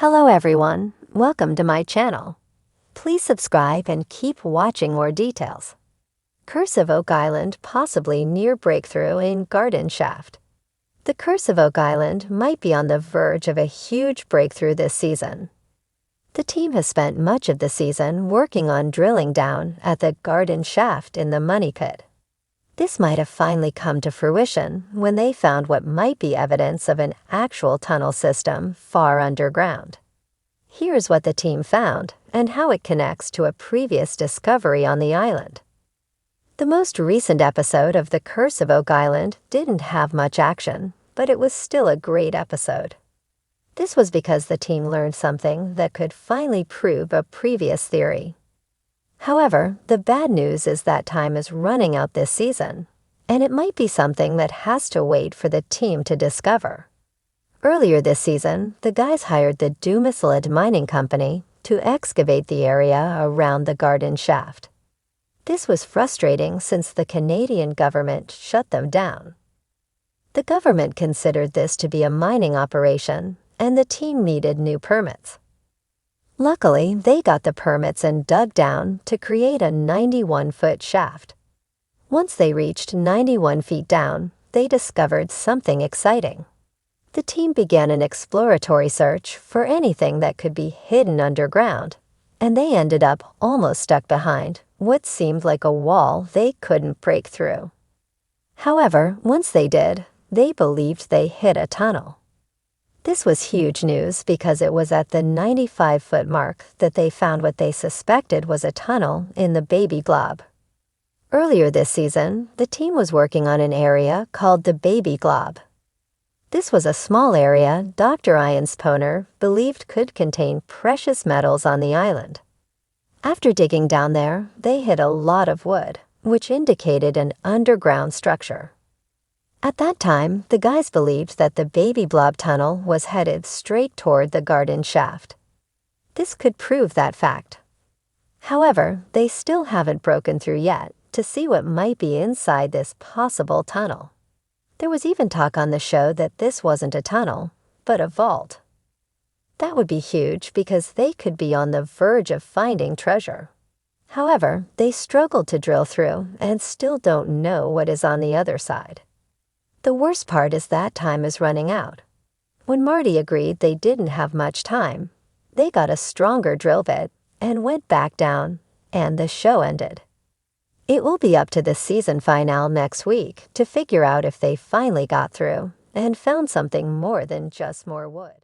Hello everyone, welcome to my channel. Please subscribe and keep watching more details. Curse of Oak Island possibly near breakthrough in garden shaft. The Curse of Oak Island might be on the verge of a huge breakthrough this season. The team has spent much of the season working on drilling down at the garden shaft in the money pit. This might have finally come to fruition when they found what might be evidence of an actual tunnel system far underground. Here's what the team found and how it connects to a previous discovery on the island. The most recent episode of The Curse of Oak Island didn't have much action, but it was still a great episode. This was because the team learned something that could finally prove a previous theory. However, the bad news is that time is running out this season, and it might be something that has to wait for the team to discover. Earlier this season, the guys hired the Dumaslid Mining Company to excavate the area around the garden shaft. This was frustrating since the Canadian government shut them down. The government considered this to be a mining operation, and the team needed new permits. Luckily, they got the permits and dug down to create a 91-foot shaft. Once they reached 91 feet down, they discovered something exciting. The team began an exploratory search for anything that could be hidden underground, and they ended up almost stuck behind what seemed like a wall they couldn't break through. However, once they did, they believed they hit a tunnel. This was huge news because it was at the 95-foot mark that they found what they suspected was a tunnel in the Baby Glob. Earlier this season, the team was working on an area called the Baby Glob. This was a small area Dr. Ian Sponer believed could contain precious metals on the island. After digging down there, they hit a lot of wood, which indicated an underground structure. At that time, the guys believed that the Baby Blob tunnel was headed straight toward the garden shaft. This could prove that fact. However, they still haven't broken through yet to see what might be inside this possible tunnel. There was even talk on the show that this wasn't a tunnel, but a vault. That would be huge because they could be on the verge of finding treasure. However, they struggled to drill through and still don't know what is on the other side. The worst part is that time is running out. When Marty agreed they didn't have much time, they got a stronger drill bit and went back down, and the show ended. It will be up to the season finale next week to figure out if they finally got through and found something more than just more wood.